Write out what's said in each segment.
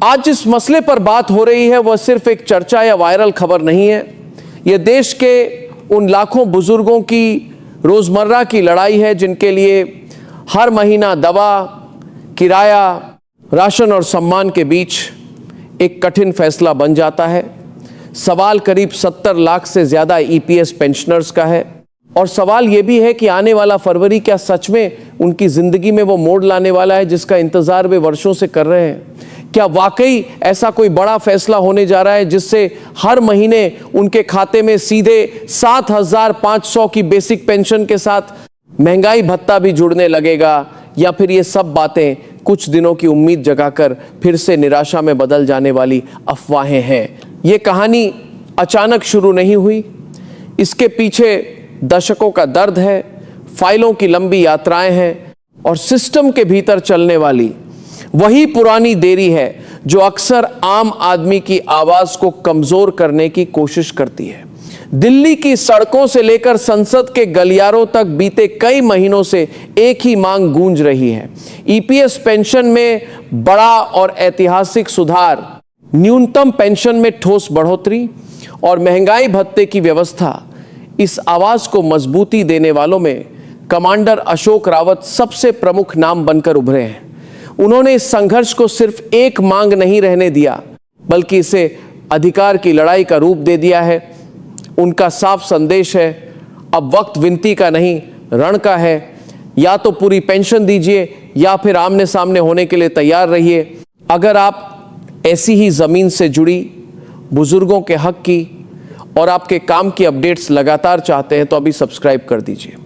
आज जिस मसले पर बात हो रही है वह सिर्फ एक चर्चा या वायरल खबर नहीं है। यह देश के उन लाखों बुजुर्गों की रोजमर्रा की लड़ाई है जिनके लिए हर महीना दवा, किराया, राशन और सम्मान के बीच एक कठिन फैसला बन जाता है। सवाल करीब 70 लाख से ज्यादा ईपीएस पेंशनर्स का है और सवाल यह भी है कि आने वाला फरवरी क्या सच में उनकी जिंदगी में वो मोड़ लाने वाला है जिसका इंतजार वे वर्षों से कर रहे हैं। क्या वाकई ऐसा कोई बड़ा फैसला होने जा रहा है जिससे हर महीने उनके खाते में सीधे 7,500 की बेसिक पेंशन के साथ महंगाई भत्ता भी जुड़ने लगेगा, या फिर ये सब बातें कुछ दिनों की उम्मीद जगाकर फिर से निराशा में बदल जाने वाली अफवाहें हैं। ये कहानी अचानक शुरू नहीं हुई, इसके पीछे दशकों का दर्द है, फाइलों की लंबी यात्राएं हैं और सिस्टम के भीतर चलने वाली वही पुरानी देरी है जो अक्सर आम आदमी की आवाज को कमजोर करने की कोशिश करती है। दिल्ली की सड़कों से लेकर संसद के गलियारों तक बीते कई महीनों से एक ही मांग गूंज रही है। ईपीएस पेंशन में बड़ा और ऐतिहासिक सुधार, न्यूनतम पेंशन में ठोस बढ़ोतरी और महंगाई भत्ते की व्यवस्था। इस आवाज को मजबूती देने वालों में कमांडर अशोक रावत सबसे प्रमुख नाम बनकर उभरे हैं। उन्होंने इस संघर्ष को सिर्फ एक मांग नहीं रहने दिया, बल्कि इसे अधिकार की लड़ाई का रूप दे दिया है। उनका साफ संदेश है, अब वक्त विनती का नहीं, रण का है। या तो पूरी पेंशन दीजिए या फिर आमने सामने होने के लिए तैयार रहिए। अगर आप ऐसी ही जमीन से जुड़ी बुजुर्गों के हक की और आपके काम की अपडेट्स लगातार चाहते हैं तो अभी सब्सक्राइब कर दीजिए।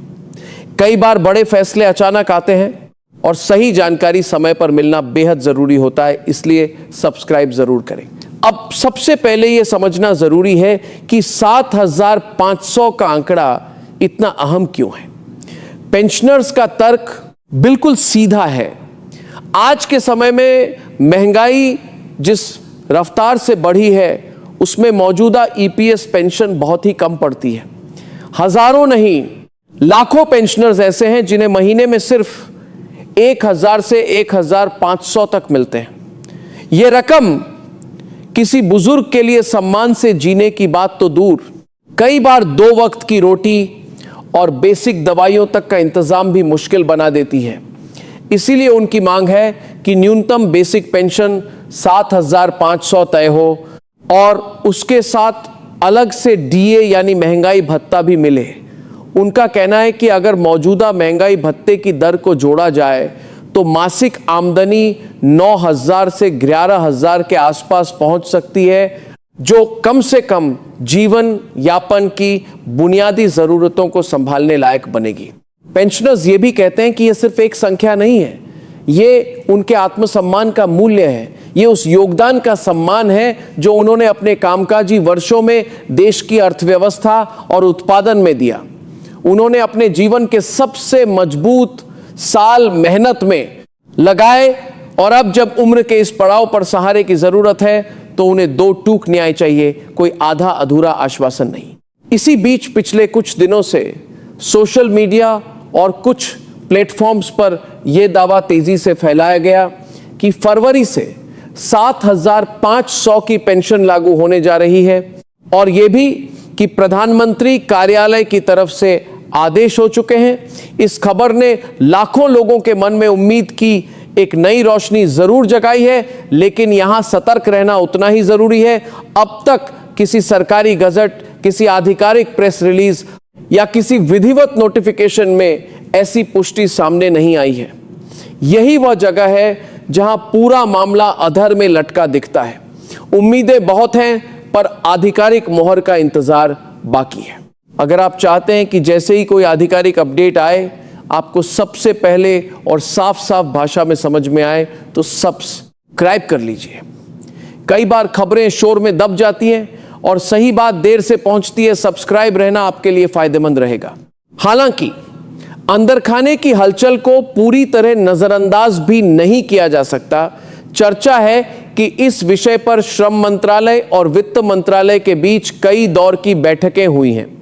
कई बार बड़े फैसले अचानक आते हैं और सही जानकारी समय पर मिलना बेहद जरूरी होता है, इसलिए सब्सक्राइब जरूर करें। अब सबसे पहले यह समझना जरूरी है कि 7,500 का आंकड़ा इतना अहम क्यों है। पेंशनर्स का तर्क बिल्कुल सीधा है। आज के समय में महंगाई जिस रफ्तार से बढ़ी है उसमें मौजूदा ईपीएस पेंशन बहुत ही कम पड़ती है। हजारों नहीं, लाखों पेंशनर्स ऐसे हैं जिन्हें महीने में सिर्फ 1,000 से 1,500 तक मिलते हैं। यह रकम किसी बुजुर्ग के लिए सम्मान से जीने की बात तो दूर, कई बार 2 वक्त की रोटी और बेसिक दवाइयों तक का इंतजाम भी मुश्किल बना देती है। इसीलिए उनकी मांग है कि न्यूनतम बेसिक पेंशन 7,500 तय हो और उसके साथ अलग से डीए यानी महंगाई भत्ता भी मिले। उनका कहना है कि अगर मौजूदा महंगाई भत्ते की दर को जोड़ा जाए तो मासिक आमदनी 9,000 से 11,000 के आसपास पहुंच सकती है, जो कम से कम जीवन यापन की बुनियादी जरूरतों को संभालने लायक बनेगी। पेंशनर्स ये भी कहते हैं कि यह सिर्फ एक संख्या नहीं है, ये उनके आत्मसम्मान का मूल्य है। ये उस योगदान का सम्मान है जो उन्होंने अपने कामकाजी वर्षों में देश की अर्थव्यवस्था और उत्पादन में दिया। उन्होंने अपने जीवन के सबसे मजबूत साल मेहनत में लगाए और अब जब उम्र के इस पड़ाव पर सहारे की जरूरत है तो उन्हें 2 टूक न्याय चाहिए, कोई आधा अधूरा आश्वासन नहीं। इसी बीच पिछले कुछ दिनों से सोशल मीडिया और कुछ प्लेटफॉर्म्स पर यह दावा तेजी से फैलाया गया कि फरवरी से 7,500 की पेंशन लागू होने जा रही है और यह भी कि प्रधानमंत्री कार्यालय की तरफ से आदेश हो चुके हैं। इस खबर ने लाखों लोगों के मन में उम्मीद की एक नई रोशनी जरूर जगाई है, लेकिन यहां सतर्क रहना उतना ही जरूरी है। अब तक किसी सरकारी गजट, किसी आधिकारिक प्रेस रिलीज या किसी विधिवत नोटिफिकेशन में ऐसी पुष्टि सामने नहीं आई है। यही वह जगह है जहां पूरा मामला अधर में लटका दिखता है। उम्मीदें बहुत हैं पर आधिकारिक मोहर का इंतजार बाकी है। अगर आप चाहते हैं कि जैसे ही कोई आधिकारिक अपडेट आए आपको सबसे पहले और साफ साफ भाषा में समझ में आए तो सब्सक्राइब कर लीजिए। कई बार खबरें शोर में दब जाती हैं और सही बात देर से पहुंचती है। सब्सक्राइब रहना आपके लिए फायदेमंद रहेगा। हालांकि अंदर खाने की हलचल को पूरी तरह नजरअंदाज भी नहीं किया जा सकता। चर्चा है कि इस विषय पर श्रम मंत्रालय और वित्त मंत्रालय के बीच कई दौर की बैठकें हुई हैं।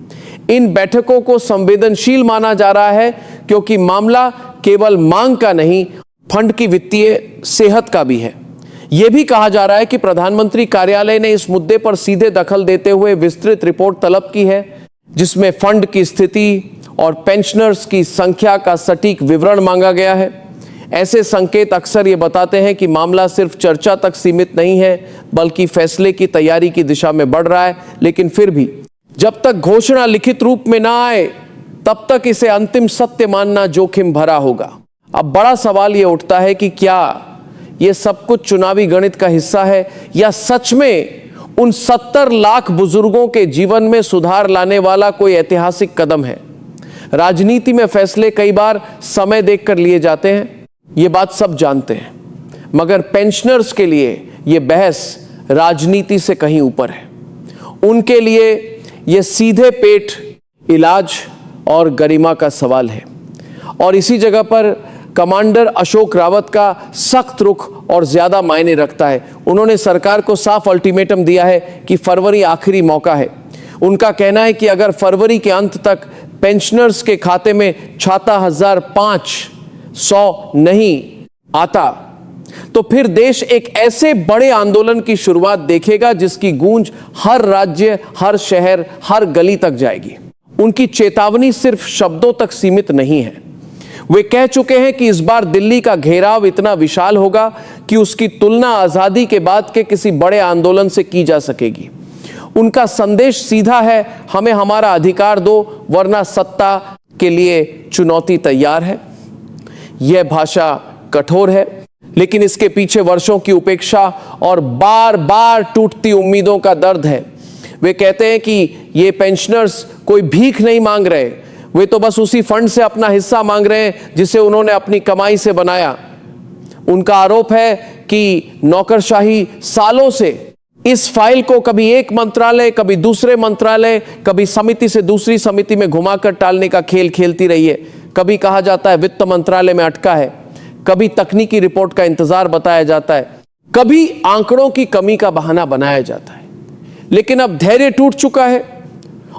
इन बैठकों को संवेदनशील माना जा रहा है क्योंकि मामला केवल मांग का नहीं, फंड की वित्तीय सेहत का भी है। यह भी कहा जा रहा है कि प्रधानमंत्री कार्यालय ने इस मुद्दे पर सीधे दखल देते हुए विस्तृत रिपोर्ट तलब की है, जिसमें फंड की स्थिति और पेंशनर्स की संख्या का सटीक विवरण मांगा गया है। ऐसे संकेत अक्सर ये बताते हैं कि मामला सिर्फ चर्चा तक सीमित नहीं है, बल्कि फैसले की तैयारी की दिशा में बढ़ रहा है। लेकिन फिर भी जब तक घोषणा लिखित रूप में ना आए, तब तक इसे अंतिम सत्य मानना जोखिम भरा होगा। अब बड़ा सवाल यह उठता है कि क्या यह सब कुछ चुनावी गणित का हिस्सा है, या सच में उन 70 लाख बुजुर्गों के जीवन में सुधार लाने वाला कोई ऐतिहासिक कदम है। राजनीति में फैसले कई बार समय देखकर लिए जाते हैं, ये बात सब जानते हैं, मगर पेंशनर्स के लिए यह बहस राजनीति से कहीं ऊपर है। उनके लिए यह सीधे पेट इलाज और गरिमा का सवाल है। और इसी जगह पर कमांडर अशोक रावत का सख्त रुख और ज्यादा मायने रखता है। उन्होंने सरकार को साफ अल्टीमेटम दिया है कि फरवरी आखिरी मौका है। उनका कहना है कि अगर फरवरी के अंत तक पेंशनर्स के खाते में 6500 नहीं आता, तो फिर देश एक ऐसे बड़े आंदोलन की शुरुआत देखेगा जिसकी गूंज हर राज्य, हर शहर, हर गली तक जाएगी। उनकी चेतावनी सिर्फ शब्दों तक सीमित नहीं है। वे कह चुके हैं कि इस बार दिल्ली का घेराव इतना विशाल होगा कि उसकी तुलना आजादी के बाद के किसी बड़े आंदोलन से की जा सकेगी। उनका संदेश सीधा है, हमें हमारा अधिकार दो, वरना सत्ता के लिए चुनौती तैयार है। यह भाषा कठोर है, लेकिन इसके पीछे वर्षों की उपेक्षा और बार बार टूटती उम्मीदों का दर्द है। वे कहते हैं कि ये पेंशनर्स कोई भीख नहीं मांग रहे, वे तो बस उसी फंड से अपना हिस्सा मांग रहे हैं जिसे उन्होंने अपनी कमाई से बनाया। उनका आरोप है कि नौकरशाही सालों से इस फाइल को कभी एक मंत्रालय, कभी दूसरे मंत्रालय, कभी समिति से दूसरी समिति में घुमाकर टालने का खेल खेलती रही है। कभी कहा जाता है वित्त मंत्रालय में अटका है, कभी तकनीकी रिपोर्ट का इंतजार बताया जाता है, कभी आंकड़ों की कमी का बहाना बनाया जाता है। लेकिन अब धैर्य टूट चुका है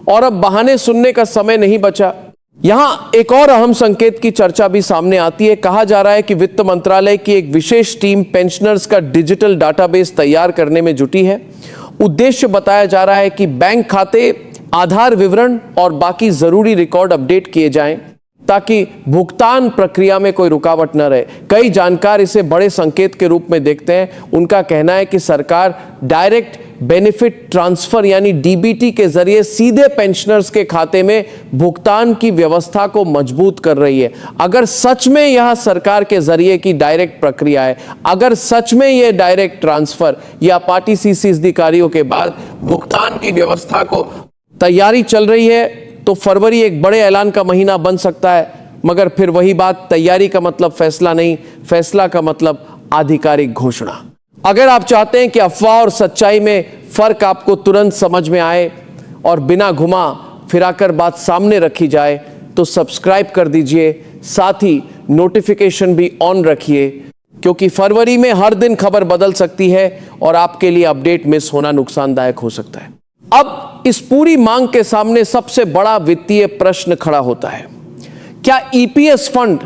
और अब बहाने सुनने का समय नहीं बचा। यहां एक और अहम संकेत की चर्चा भी सामने आती है। कहा जा रहा है कि वित्त मंत्रालय की एक विशेष टीम पेंशनर्स का डिजिटल डाटाबेस तैयार करने में जुटी है। उद्देश्य बताया जा रहा है कि बैंक खाते, आधार विवरण और बाकी जरूरी रिकॉर्ड अपडेट किए जाएं, ताकि भुगतान प्रक्रिया में कोई रुकावट न रहे। कई जानकार इसे बड़े संकेत के रूप में देखते हैं। उनका कहना है कि सरकार डायरेक्ट बेनिफिट ट्रांसफर यानी डीबीटी के जरिए सीधे पेंशनर्स के खाते में भुगतान की व्यवस्था को मजबूत कर रही है। अगर सच में यह सरकार के जरिए की डायरेक्ट प्रक्रिया है, अगर सच में यह डायरेक्ट ट्रांसफर या पार्टी सीसी अधिकारियों के बाद भुगतान की व्यवस्था को तैयारी चल रही है, तो फरवरी एक बड़े ऐलान का महीना बन सकता है। मगर फिर वही बात, तैयारी का मतलब फैसला नहीं, फैसला का मतलब आधिकारिक घोषणा। अगर आप चाहते हैं कि अफवाह और सच्चाई में फर्क आपको तुरंत समझ में आए और बिना घुमा फिराकर बात सामने रखी जाए, तो सब्सक्राइब कर दीजिए, साथ ही नोटिफिकेशन भी ऑन रखिए, क्योंकि फरवरी में हर दिन खबर बदल सकती है और आपके लिए अपडेट मिस होना नुकसानदायक हो सकता है। अब इस पूरी मांग के सामने सबसे बड़ा वित्तीय प्रश्न खड़ा होता है, क्या ईपीएस फंड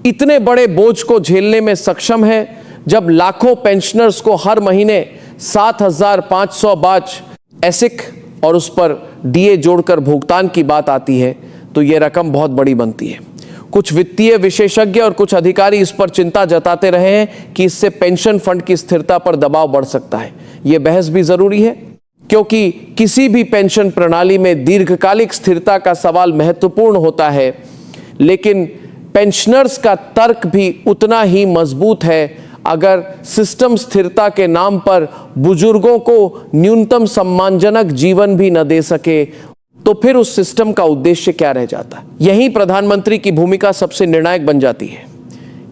इतने बड़े बोझ को झेलने में सक्षम है? जब लाखों पेंशनर्स को हर महीने 7,500 बाच एसिक और उस पर डीए जोड़कर भुगतान की बात आती है, तो यह रकम बहुत बड़ी बनती है। कुछ वित्तीय विशेषज्ञ और कुछ अधिकारी इस पर चिंता जताते रहे हैं कि इससे पेंशन फंड की स्थिरता पर दबाव बढ़ सकता है। यह बहस भी जरूरी है, क्योंकि किसी भी पेंशन प्रणाली में दीर्घकालिक स्थिरता का सवाल महत्वपूर्ण होता है। लेकिन पेंशनर्स का तर्क भी उतना ही मजबूत है। अगर सिस्टम स्थिरता के नाम पर बुजुर्गों को न्यूनतम सम्मानजनक जीवन भी न दे सके, तो फिर उस सिस्टम का उद्देश्य क्या रह जाता है? यहीं प्रधानमंत्री की भूमिका सबसे निर्णायक बन जाती है।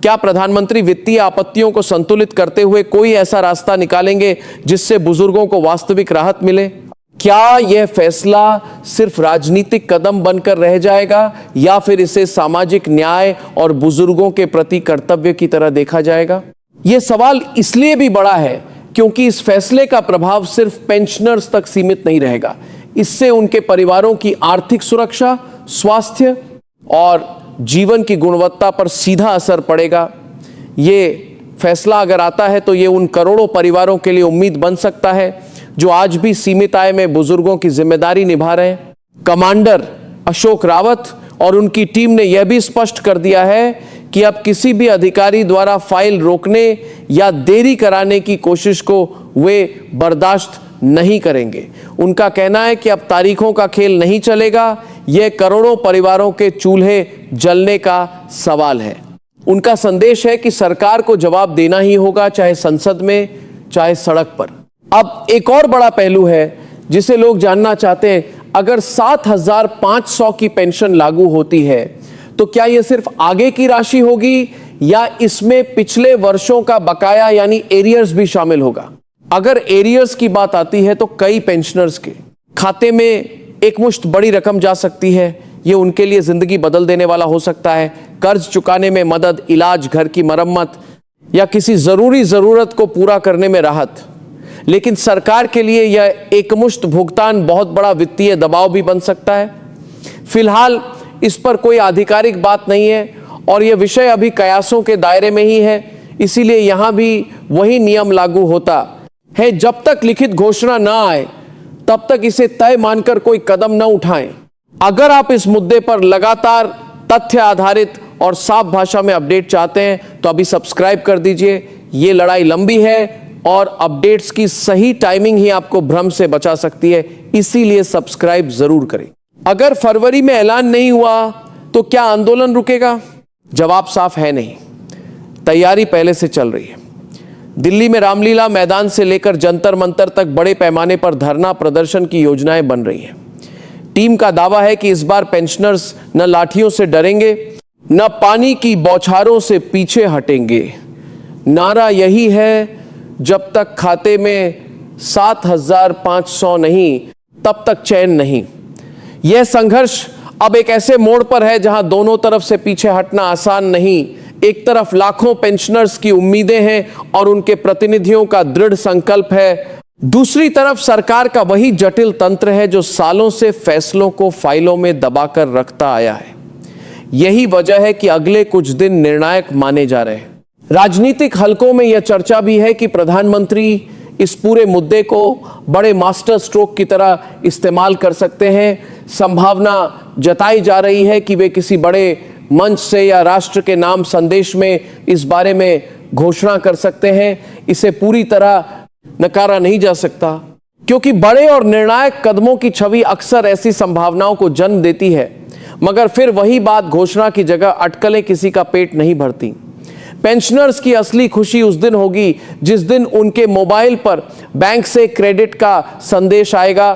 क्या प्रधानमंत्री वित्तीय आपत्तियों को संतुलित करते हुए कोई ऐसा रास्ता निकालेंगे जिससे बुजुर्गों को वास्तविक राहत मिले? क्या यह फैसला सिर्फ राजनीतिक कदम बनकर रह जाएगा, या फिर इसे सामाजिक न्याय और बुजुर्गों के प्रति कर्तव्य की तरह देखा जाएगा? यह सवाल इसलिए भी बड़ा है क्योंकि इस फैसले का प्रभाव सिर्फ पेंशनर्स तक सीमित नहीं रहेगा। इससे उनके परिवारों की आर्थिक सुरक्षा, स्वास्थ्य और जीवन की गुणवत्ता पर सीधा असर पड़ेगा। ये फैसला अगर आता है तो ये उन करोड़ों परिवारों के लिए उम्मीद बन सकता है जो आज भी सीमित आय में बुजुर्गों की जिम्मेदारी निभा रहे हैं। कमांडर अशोक रावत और उनकी टीम ने यह भी स्पष्ट कर दिया है कि अब किसी भी अधिकारी द्वारा फाइल रोकने या देरी कराने की कोशिश को वे बर्दाश्त नहीं करेंगे। उनका कहना है कि अब तारीखों का खेल नहीं चलेगा, यह करोड़ों परिवारों के चूल्हे जलने का सवाल है। उनका संदेश है कि सरकार को जवाब देना ही होगा, चाहे संसद में, चाहे सड़क पर। अब एक और बड़ा पहलू है जिसे लोग जानना चाहते हैं, अगर 7,500 की पेंशन लागू होती है तो क्या यह सिर्फ आगे की राशि होगी या इसमें पिछले वर्षों का बकाया यानी एरियर्स भी शामिल होगा? अगर एरियर्स की बात आती है तो कई पेंशनर्स के खाते में एक मुश्त बड़ी रकम जा सकती है। यह उनके लिए जिंदगी बदल देने वाला हो सकता है। कर्ज चुकाने में मदद, इलाज, घर की मरम्मत या किसी जरूरी जरूरत को पूरा करने में राहत। लेकिन सरकार के लिए यह एकमुश्त भुगतान बहुत बड़ा वित्तीय दबाव भी बन सकता है। फिलहाल इस पर कोई आधिकारिक बात नहीं है और यह विषय अभी कयासों के दायरे में ही है, इसीलिए यहां भी वही नियम लागू होता है। जब तक लिखित घोषणा ना आए तब तक इसे तय मानकर कोई कदम न उठाएं। अगर आप इस मुद्दे पर लगातार तथ्य आधारित और साफ भाषा में अपडेट चाहते हैं तो अभी सब्सक्राइब कर दीजिए। ये लड़ाई लंबी है और अपडेट्स की सही टाइमिंग ही आपको भ्रम से बचा सकती है, इसीलिए सब्सक्राइब जरूर करें। अगर फरवरी में ऐलान नहीं हुआ तो क्या आंदोलन रुकेगा? जवाब साफ है नहीं। तैयारी पहले से चल रही है। दिल्ली में रामलीला मैदान से लेकर जंतर मंतर तक बड़े पैमाने पर धरना प्रदर्शन की योजनाएं बन रही हैं। टीम का दावा है कि इस बार पेंशनर्स न लाठियों से डरेंगे, न पानी की बौछारों से पीछे हटेंगे। नारा यही है, जब तक खाते में 7,500 नहीं तब तक चैन नहीं। यह संघर्ष अब एक ऐसे मोड़ पर है जहां दोनों तरफ से पीछे हटना आसान नहीं। एक तरफ लाखों पेंशनर्स की उम्मीदें हैं और उनके प्रतिनिधियों का दृढ़ संकल्प है, दूसरी तरफ सरकार का वही जटिल तंत्र है जो सालों से फैसलों को फाइलों में दबाकर रखता आया है। यही वजह है कि अगले कुछ दिन निर्णायक माने जा रहे हैं। राजनीतिक हलकों में यह चर्चा भी है कि प्रधानमंत्री इस पूरे मुद्दे को बड़े मास्टर स्ट्रोक की तरह इस्तेमाल कर सकते हैं। संभावना जताई जा रही है कि वे किसी बड़े मंच से या राष्ट्र के नाम संदेश में इस बारे में घोषणा कर सकते हैं। इसे पूरी तरह नकारा नहीं जा सकता क्योंकि बड़े और निर्णायक कदमों की छवि अक्सर ऐसी संभावनाओं को जन्म देती है, मगर फिर वही बात घोषणा की जगह अटकलें किसी का पेट नहीं भरती। पेंशनर्स की असली खुशी उस दिन होगी जिस दिन उनके मोबाइल पर बैंक से क्रेडिट का संदेश आएगा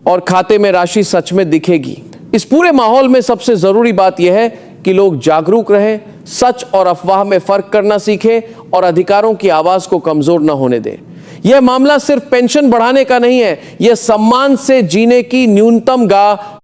और खाते में राशि सच में दिखेगी। इस पूरे माहौल में सबसे जरूरी बात यह है कि लोग जागरूक रहें, सच और अफवाह में फर्क करना सीखें और अधिकारों की आवाज को कमजोर न होने दें। यह मामला सिर्फ पेंशन बढ़ाने का नहीं है, यह सम्मान से जीने की न्यूनतम गाह